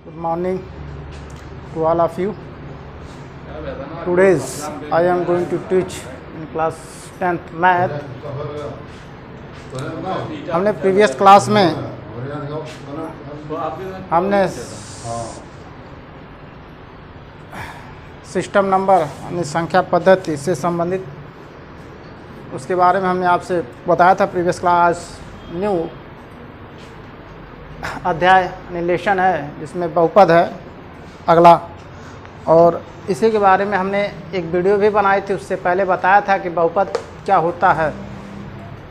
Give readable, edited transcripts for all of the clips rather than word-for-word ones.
Good morning to all of you. Today I am going to teach in class 10th math. हमने previous class में हमने system number यानी संख्या पद्धति से संबंधित उसके बारे में हमने आपसे बताया था प्रीवियस क्लास। न्यू अध्याय लेसन है जिसमें बहुपद है अगला, और इसी के बारे में हमने एक वीडियो भी बनाई थी। उससे पहले बताया था कि बहुपद क्या होता है,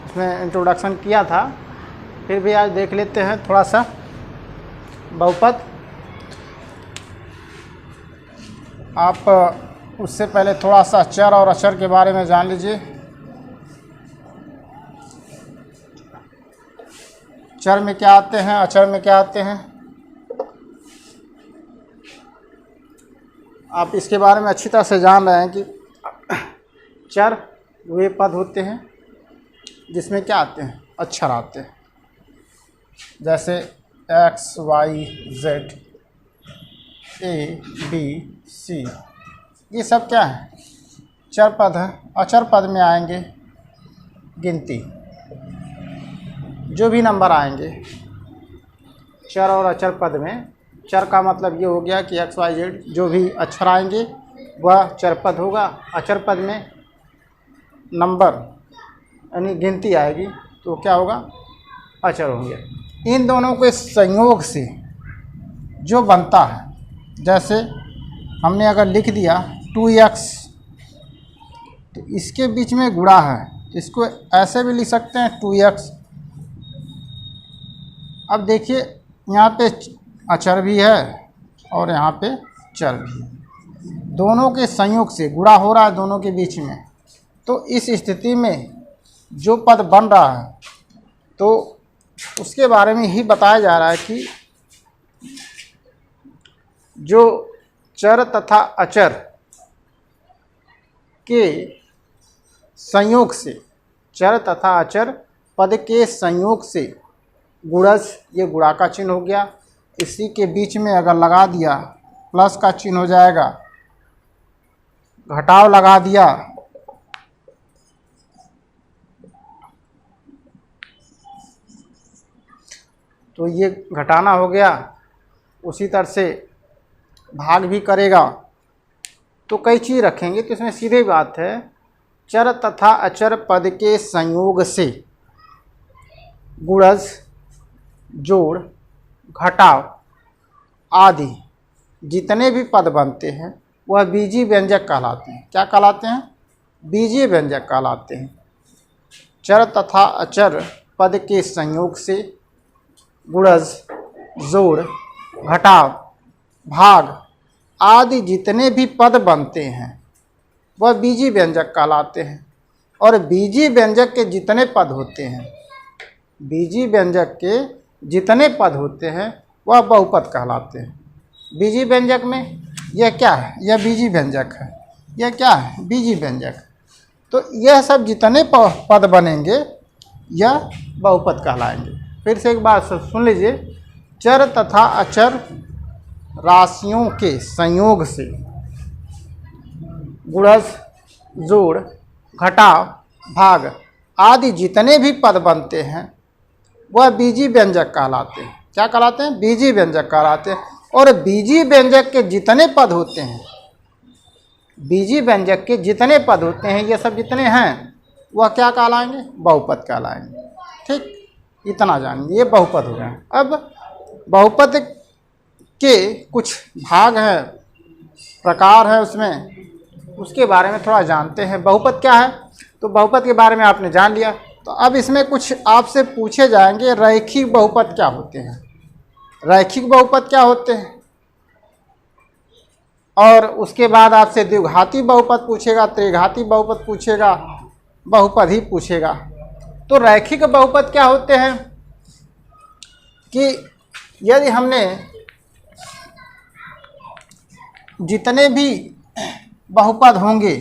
उसमें इंट्रोडक्शन किया था। फिर भी आज देख लेते हैं थोड़ा सा बहुपद। आप उससे पहले थोड़ा सा चर और अचर के बारे में जान लीजिए। चर में क्या आते हैं, अचर में क्या आते हैं, आप इसके बारे में अच्छी तरह से जान रहे हैं कि चर वे पद होते हैं जिसमें क्या आते हैं, अक्षर आते हैं। जैसे x, y, z, a, b, c, ये सब क्या है, चर पद है। अचर पद में आएंगे गिनती, जो भी नंबर आएंगे चर और अचर पद में। चर का मतलब ये हो गया कि x, y, z जो भी अक्षर आएंगे वह चर पद होगा। अचर पद में नंबर यानी गिनती आएगी तो क्या होगा, अचर होंगे। इन दोनों के संयोग से जो बनता है, जैसे हमने अगर लिख दिया 2x तो इसके बीच में गुणा है, इसको ऐसे भी लिख सकते हैं 2x। अब देखिए यहाँ पे अचर भी है और यहाँ पे चर भी है, दोनों के संयोग से गुणा हो रहा है दोनों के बीच में। तो इस स्थिति में जो पद बन रहा है तो उसके बारे में ही बताया जा रहा है कि जो चर तथा अचर के संयोग से, चर तथा अचर पद के संयोग से गुणज, ये गुणा का चिन्ह हो गया। इसी के बीच में अगर लगा दिया प्लस का चिन्ह हो जाएगा, घटाव लगा दिया तो ये घटाना हो गया। उसी तरह से भाग भी करेगा तो कई चीज़ रखेंगे, तो इसमें सीधी बात है चर तथा अचर पद के संयोग से गुणज, जोड़, घटाव आदि जितने भी पद बनते हैं वह बीजीय व्यंजक कहलाते हैं। क्या कहलाते हैं, बीजीय व्यंजक कहलाते हैं। चर तथा अचर पद के संयोग से गुणज, जोड़, घटाव, भाग आदि जितने भी पद बनते हैं वह बीजीय व्यंजक कहलाते हैं। और बीजीय व्यंजक के जितने पद होते हैं, बीजीय व्यंजक के जितने पद होते हैं वह बहुपद कहलाते हैं। बीजीय व्यंजक में यह क्या है, यह बीजीय व्यंजक है, यह क्या है, बीजीय व्यंजक। तो यह सब जितने पद बनेंगे यह बहुपद कहलाएंगे। फिर से एक बात सुन लीजिए, चर तथा अचर राशियों के संयोग से गुणज, जोड़, घटाव, भाग आदि जितने भी पद बनते हैं वह बीजीय व्यंजक कहलाते हैं। क्या कहलाते हैं, बीजीय व्यंजक कहलाते हैं। और बीजीय व्यंजक के जितने पद होते हैं, बीजीय व्यंजक के जितने पद होते हैं, ये सब जितने हैं वह क्या कहलाएंगे, बहुपद कहलाएंगे। ठीक, इतना जानिए, ये बहुपद हो गए। अब बहुपद के कुछ भाग हैं, प्रकार है उसमें, उसके बारे में थोड़ा जानते हैं। बहुपद क्या है, तो बहुपद के बारे में आपने जान लिया। तो अब इसमें कुछ आपसे पूछे जाएंगे, रैखिक बहुपद क्या होते हैं, रैखिक बहुपद क्या होते हैं, और उसके बाद आपसे द्विघाती बहुपद पूछेगा, त्रिघाती बहुपद पूछेगा, बहुपद ही पूछेगा। तो रैखिक बहुपद क्या होते हैं कि यदि हमने जितने भी बहुपद होंगे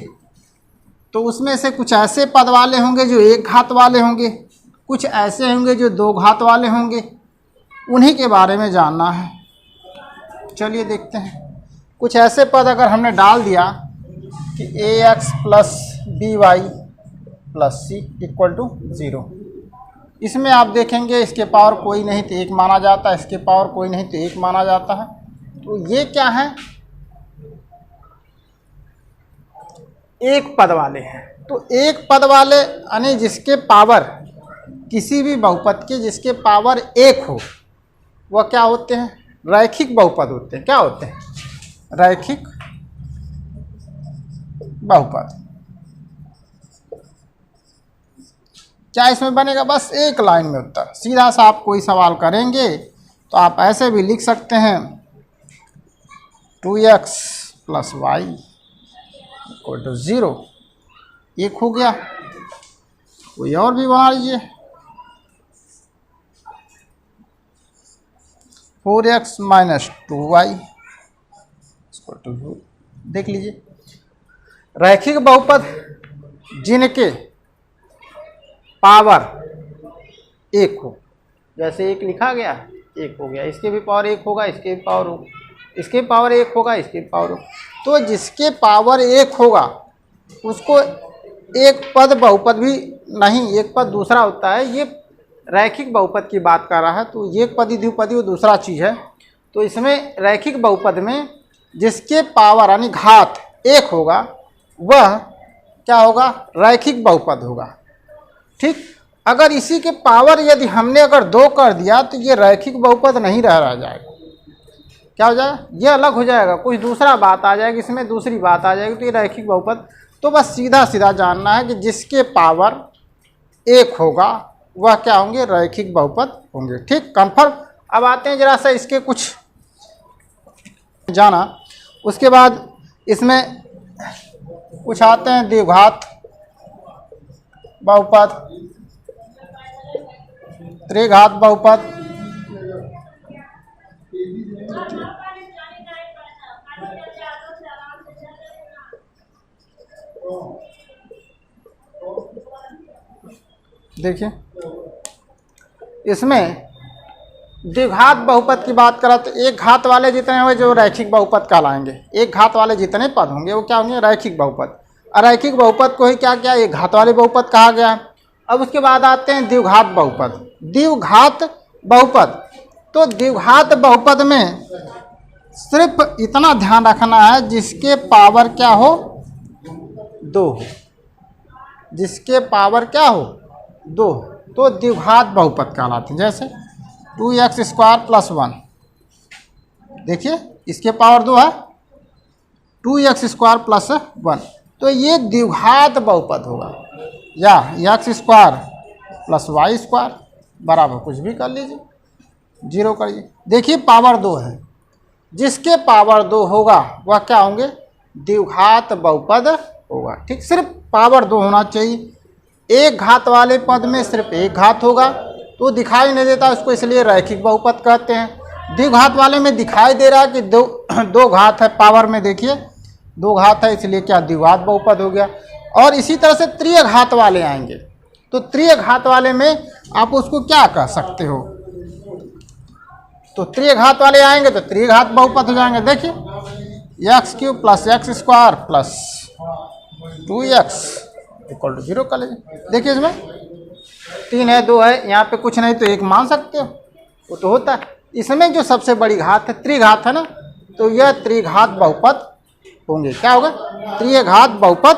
तो उसमें से कुछ ऐसे पद वाले होंगे जो एक घात वाले होंगे, कुछ ऐसे होंगे जो दो घात वाले होंगे, उन्हीं के बारे में जानना है। चलिए देखते हैं। कुछ ऐसे पद अगर हमने डाल दिया कि ax plus B Y plus C equal to 0, इसमें आप देखेंगे इसके पावर कोई नहीं तो 1 माना जाता है, इसके पावर कोई नहीं तो 1 माना जाता है। तो ये क्या है, एक पद वाले हैं। तो एक पद वाले यानी जिसके पावर, किसी भी बहुपद के जिसके पावर 1 हो, वह क्या होते हैं, रैखिक बहुपद होते हैं। क्या होते हैं, रैखिक बहुपद। क्या इसमें बनेगा, बस एक लाइन में उत्तर। सीधा सा आप कोई सवाल करेंगे तो आप ऐसे भी लिख सकते हैं 2x plus Y equal to 0, एक हो गया। कोई और भी बना लीजिए, 4x minus 2y equal to 0। देख लीजिए, रैखिक बहुपद जिनके पावर 1 हो, जैसे 1 लिखा गया, 1 हो गया, इसके भी पावर 1 होगा, इसके भी पावर हो, इसके पावर 1 होगा, इसके भी पावर हो। तो जिसके पावर 1 होगा उसको एक पद बहुपद भी नहीं, एक पद दूसरा होता है। ये रैखिक बहुपद की बात कर रहा है, तो एक पदी द्विपदी वो दूसरा चीज़ है। तो इसमें रैखिक बहुपद में जिसके पावर यानी घात 1 होगा वह क्या होगा, रैखिक बहुपद होगा। ठीक, अगर इसी के पावर यदि हमने अगर 2 कर दिया तो ये रैखिक बहुपद नहीं रह जाएगा। क्या हो जाएगा, ये अलग हो जाएगा, कुछ दूसरा बात आ जाएगी, इसमें दूसरी बात आ जाएगी, तो ये रैखिक बहुपद। तो बस सीधा सीधा जानना है कि जिसके पावर 1 होगा वह क्या होंगे, रैखिक बहुपद होंगे। ठीक, कंफर्म। अब आते हैं जरा सा इसके कुछ जाना, उसके बाद इसमें कुछ आते हैं द्विघात बहुपद, त्रिघात बहुपद। देखिए, इसमें द्विघात बहुपद की बात करा तो एक घात वाले जितने हुए जो रैखिक बहुपद कहलाएंगे, एक घात वाले जितने पद होंगे वो क्या होंगे, रैखिक बहुपद। अरैखिक बहुपद को ही क्या क्या एक घात वाले बहुपद कहा गया। अब उसके बाद आते हैं द्विघात बहुपद। द्विघात बहुपद, तो द्विघात बहुपद में सिर्फ इतना ध्यान रखना है जिसके पावर क्या हो, 2 हो, जिसके पावर क्या हो, 2, तो द्विघात बहुपद कहलाते हैं। जैसे 2x स्क्वायर प्लस 1, देखिए इसके पावर 2 है, 2x स्क्वायर प्लस 1, तो ये द्विघात बहुपद होगा। या x square plus Y square बराबर कुछ भी कर लीजिए, 0 करिए। देखिए पावर 2 है, जिसके पावर 2 होगा वह क्या होंगे, द्विघात बहुपद होगा। ठीक, सिर्फ पावर 2 होना चाहिए। एक घात वाले पद में सिर्फ एक घात होगा तो दिखाई नहीं देता, उसको इसलिए रैखिक बहुपद कहते हैं। द्विघात वाले में दिखाई दे रहा है कि दो घात है, पावर में देखिए 2 घात है, इसलिए क्या द्विघात बहुपद हो गया। और इसी तरह से त्रिय घात वाले आएंगे, तो त्रिय घात वाले में आप उसको क्या कह सकते हो, तो त्रिय घात वाले आएंगे तो त्रिघात बहुपद हो जाएंगे। देखिए X cube plus X square plus 2x equal to 0 कर लीजिए। देखिए इसमें 3 है, 2 है, यहाँ पे कुछ नहीं तो 1 मान सकते हो, वो तो होता है। इसमें जो सबसे बड़ी घात है, त्रिघात है ना, तो यह त्रिघात बहुपद होंगे। क्या होगा, त्रिघात बहुपद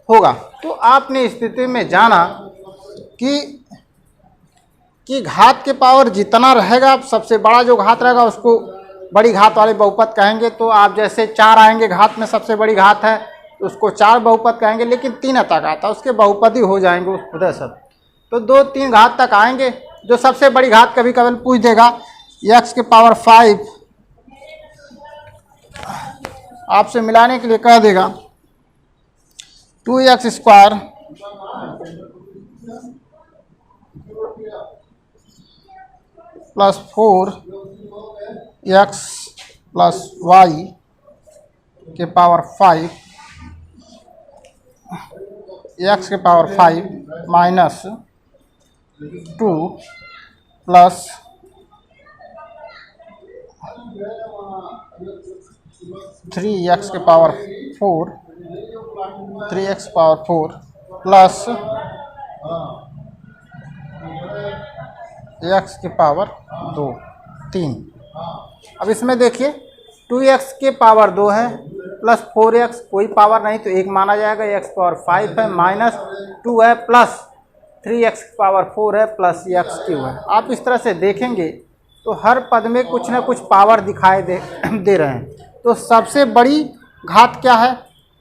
होगा। तो आपने स्थिति में जाना कि घात के पावर जितना रहेगा, सबसे बड़ा जो घात रहेगा उसको बड़ी घात वाले बहुपद कहेंगे। तो आप जैसे 4 आएंगे घात में, सबसे बड़ी घात है तो उसको 4 बहुपद कहेंगे, लेकिन 3 तक आता है उसके बहुपद ही हो जाएंगे खुद सब। तो 2-3 घात तक आएंगे। जो सबसे बड़ी घात कभी कभी पूछ देगा, x के पावर 5 आपसे मिलाने के लिए कह देगा 2x square plus 4x plus Y के पावर 5, x के पावर 5 माइनस 2 प्लस 3x के power 4 3x power 4 plus x के पावर 2 3। अब इसमें देखिए 2x के पावर 2 है प्लस 4x, कोई पावर नहीं तो एक माना जाएगा, x पावर 5 है माइनस 2 है प्लस 3x पावर 4 है प्लस x क्यू है। आप इस तरह से देखेंगे तो हर पद में कुछ ना कुछ पावर दिखाई दे रहे हैं। तो सबसे बड़ी घात क्या है?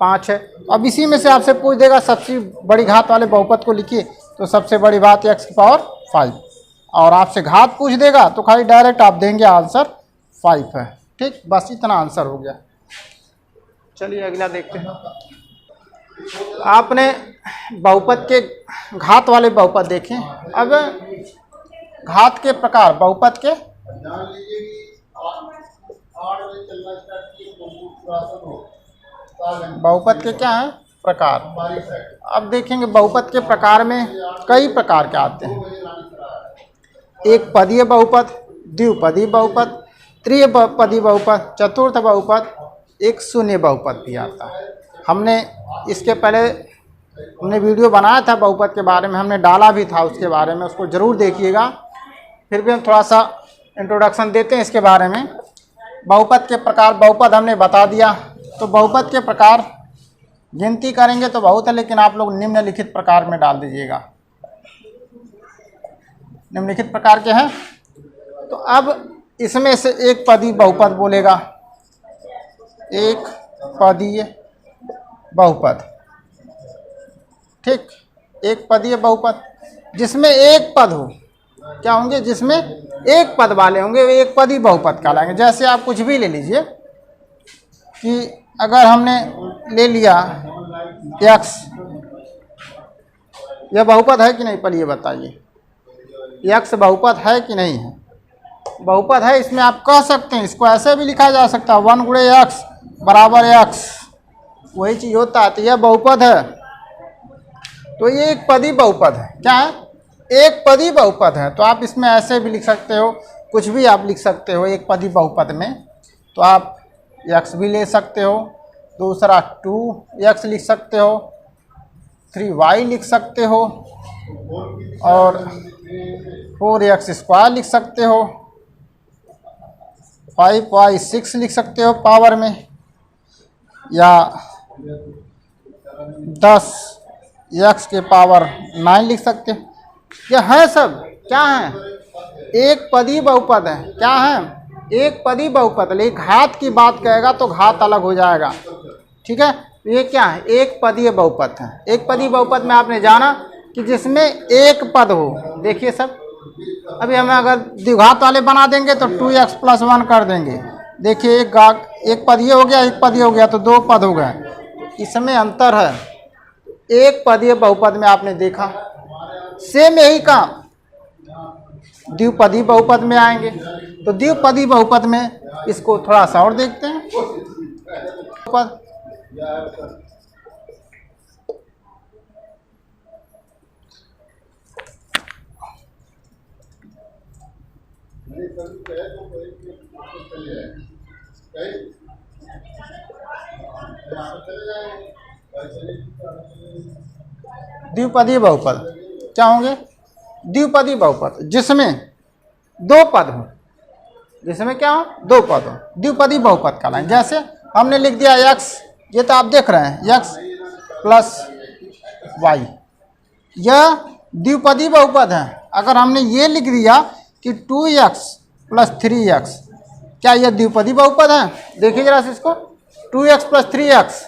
5 है। अब इसी में से आपसे पूछ देगा सबसे बड़ी घात वाले बहुपद को लिखिए, तो सबसे बड़ी बात x की पावर 5, और आपसे घात पूछ देगा तो खाली डायरेक्ट आप देंगे आंसर 5 है। ठीक, बस इतना आंसर हो गया। चलिए अगला देखते हैं। आपने बहुपद के घात वाले बहुपद देखें। अब घात के प्रकार बहुपद के बहुपद के क्या हैं? प्रकार। अब देखेंगे बहुपद के प्रकार में कई प्रकार के आते हैं। एक पदीय बहुपद, द्विपदीय बहुपद, त्रिपदीय बहुपद, चतुर्थ बहुपद, एक शून्य बहुपद भी आता है। हमने इसके पहले वीडियो बनाया था बहुपद के बारे में, हमने डाला भी था उसके बारे में, उसको ज़रूर देखिएगा। फिर भी हम थोड़ा सा इंट्रोडक्शन देते हैं इसके बारे में। बहुपद के प्रकार, बहुपद हमने बता दिया। तो बहुपद के प्रकार गिनती करेंगे तो बहुत है, लेकिन आप लोग निम्नलिखित प्रकार में डाल दीजिएगा। निम्नलिखित प्रकार के हैं। तो अब इसमें से एक पदीय बहुपद बोलेगा, एक पदीय बहुपद। ठीक, एक पदीय बहुपद जिसमें एक पद हो, क्या होंगे? जिसमें एक पद वाले होंगे वे एक पदीय बहुपद कहलाएंगे। जैसे आप कुछ भी ले लीजिए कि अगर हमने ले लिया x, यह बहुपद है कि नहीं? पहले ये बताइए, x बहुपद है कि नहीं है? बहुपद है। इसमें आप कह सकते हैं, इसको ऐसे भी लिखा जा सकता है 1 गुणे x बराबर x, वही चीज़ होता है। तो यह बहुपद है, तो ये एक पदीय बहुपद है। क्या है? एक पदीय बहुपद है। तो आप इसमें ऐसे भी लिख सकते हो, कुछ भी आप लिख सकते हो एक पदीय बहुपद में। तो आप x भी ले सकते हो, दूसरा 2x लिख सकते हो, 3y लिख सकते हो, और 4x स्क्वायर लिख सकते हो, 5y6 लिख सकते हो पावर में, या 10x के पावर 9 लिख सकते हो। यह है सब क्या है? एक पदीय बहुपद है। क्या है? एक पदीय बहुपद। लेकिन घात की बात कहेगा तो घात अलग हो जाएगा। ठीक है, ये क्या है? एक पदीय बहुपद है। एक पदीय बहुपद में आपने जाना कि जिसमें एक पद हो। देखिए सब, अभी हमें अगर द्विघात वाले बना देंगे तो 2x + 1 कर देंगे। देखिए एक पदीय हो गया, एक पदीय हो गया, तो 2 पद हो गए। इसमें अंतर है। एक पदीय बहुपद में आपने देखा सेम यही काम द्विपदीय बहुपद में आएंगे। तो द्विपदीय बहुपद में इसको थोड़ा सा और देखते हैं। बहुपद द्विपदीय बहुपद क्या होंगे? द्विपदीय बहुपद जिसमें दो पद हो। जिसमें क्या हो? दो पद हो, द्विपदीय बहुपद कहलाएंगे। जैसे हमने लिख दिया x, ये तो आप देख रहे हैं x + y, यह द्विपदीय बहुपद है। अगर हमने ये लिख दिया कि 2x + 3x, क्या यह द्विपदीय बहुपद है? देखिए जरा से इसको, 2x + 3x,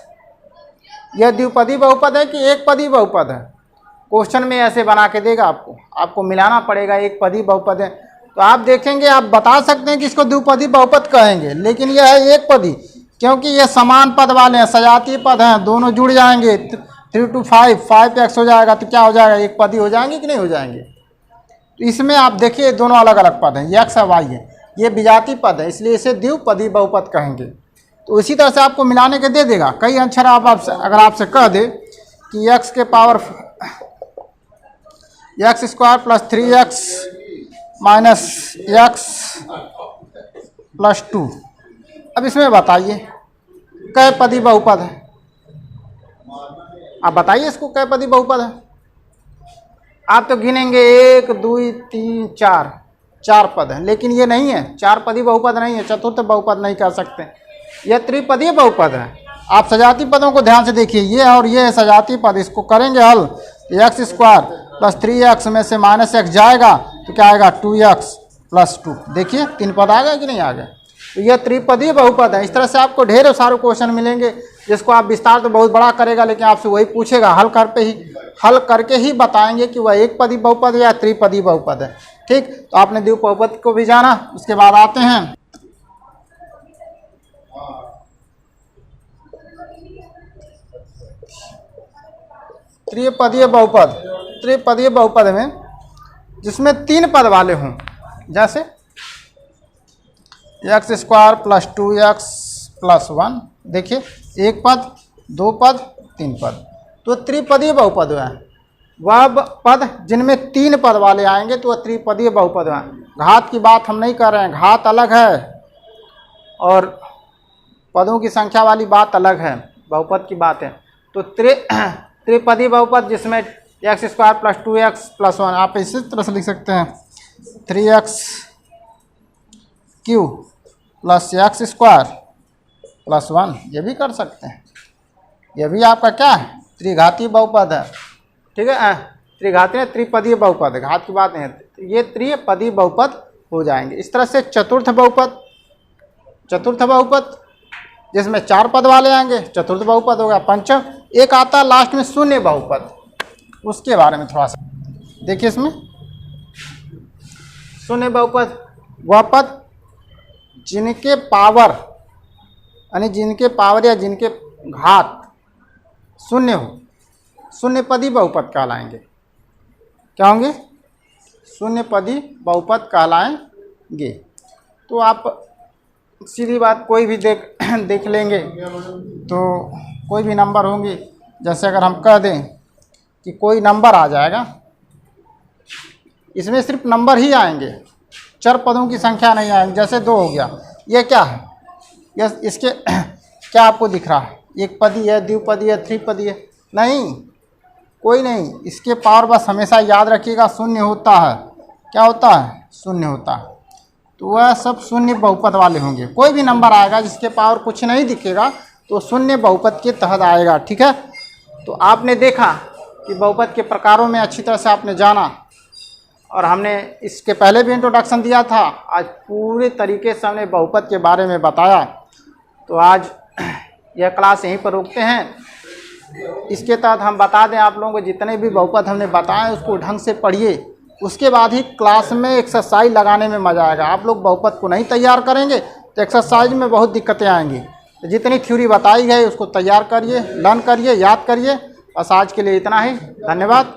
यह द्विपदीय बहुपद है कि एक पदीय बहुपद है? क्वेश्चन में ऐसे बना के देगा आपको मिलाना पड़ेगा। एक पदीय बहुपद है तो आप देखेंगे, आप बता सकते हैं कि इसको द्विपदीय बहुपद कहेंगे, लेकिन यह है एक पदीय, क्योंकि ये समान पद वाले हैं, सजातीय पद हैं, दोनों जुड़ जाएंगे। 3 to 5, 5x हो जाएगा, तो क्या हो जाएगा? एक पदीय हो जाएंगे कि नहीं हो जाएंगे? तो इसमें आप देखिए दोनों अलग अलग पद हैं, x और y है, ये विजातीय पद है, इसलिए इसे द्विपदीय बहुपद कहेंगे। तो इसी तरह से आपको मिलाने के दे देगा। कई अक्षर अगर आपसे कह दे कि x के पावर x² + 3x - x + 2, अब इसमें बताइए कै पदी बहुपद है? आप बताइए इसको, कै पदी बहुपद है? आप तो गिनेंगे 1 2 3 4, 4 पद है, लेकिन ये नहीं है, 4 पदी बहुपद नहीं है, चतुर्थ बहुपद नहीं कह सकते, यह त्रिपदीय बहुपद है। आप सजाती पदों को ध्यान से देखिए, ये और ये है सजाती पद, इसको करेंगे हल, एक्स स्क्वायर प्लस 3x में से -x जाएगा तो क्या आएगा 2x प्लस 2। देखिए 3 पद आ गए कि नहीं आ गए? तो यह त्रिपदीय बहुपद है। इस तरह से आपको ढेरों सारे क्वेश्चन मिलेंगे जिसको आप विस्तार तो बहुत बड़ा करेगा, लेकिन आपसे वही पूछेगा, हल करके ही बताएंगे कि वह एक पदी बहुपद है या त्रिपदी बहुपद है। ठीक, तो आपने द्विपद बहुपद को भी जाना। उसके बाद आते हैं त्रिपदीय बहुपद। त्रिपदीय बहुपद में जिसमें 3 पद वाले हों, जैसे x square plus 2x plus 1, देखिए 1 पद 2 पद 3 पद, तो त्रिपदीय बहुपद है। वह पद जिनमें 3 पद वाले आएंगे तो वह त्रिपदीय बहुपद है। घात की बात हम नहीं कर रहे हैं, घात अलग है और पदों की संख्या वाली बात अलग है, बहुपद की बात है। तो त्रिपदीय बहुपद जिसमें x square plus 2x plus 1, आप इसी तरह से लिख सकते हैं 3x Q plus X square plus 1, ये भी कर सकते हैं। ये भी आपका क्या है? त्रिघातीय बहुपद है। ठीक है, त्रिघातीय त्रिपदीय बहुपद है, घात की बात नहीं है। तो ये त्रिपदीय बहुपद हो जाएंगे। इस तरह से चतुर्थ बहुपद, चतुर्थ बहुपद जिसमें 4 पद वाले आएंगे, चतुर्थ बहुपद होगा। पंचम एक आता है लास्ट में शून्य बहुपद, उसके बारे में थोड़ा सा देखिए। इसमें शून्य बहुपद वह पद जिनके पावर यानी जिनके पावर या जिनके घात शून्य हो, शून्य पदी बहुपद कहलाएंगे। क्या होंगे? शून्य पदी बहुपद कहलाएंगे। तो आप सीधी बात कोई भी देख लेंगे तो कोई भी नंबर होंगे, जैसे अगर हम कह दें कि कोई नंबर आ जाएगा, इसमें सिर्फ नंबर ही आएंगे, चर पदों की संख्या नहीं आएंगी। जैसे 2 हो गया, ये क्या है? यह इसके क्या आपको दिख रहा है? एक पदी है, द्विपदी है, त्रिपदी है? नहीं, कोई नहीं। इसके पावर बस हमेशा याद रखिएगा शून्य होता है। क्या होता है? शून्य होता है। तो वह सब शून्य बहुपद वाले होंगे। कोई भी नंबर आएगा जिसके पावर कुछ नहीं दिखेगा तो शून्य बहुपद के तहत आएगा। ठीक है, तो आपने देखा कि बहुपद के प्रकारों में अच्छी तरह से आपने जाना, और हमने इसके पहले भी इंट्रोडक्शन दिया था। आज पूरे तरीके से हमने बहुपद के बारे में बताया। तो आज यह क्लास यहीं पर रोकते हैं। इसके तहत हम बता दें आप लोगों को, जितने भी बहुपद हमने बताए उसको ढंग से पढ़िए, उसके बाद ही क्लास में एक्सरसाइज लगाने में मज़ा आएगा। आप लोग बहुपद को नहीं तैयार करेंगे तो एक्सरसाइज में बहुत दिक्कतें आएंगी। तो जितनी थ्योरी बताई गई उसको तैयार करिए, लर्न करिए, याद करिए। बस आज के लिए इतना ही। धन्यवाद।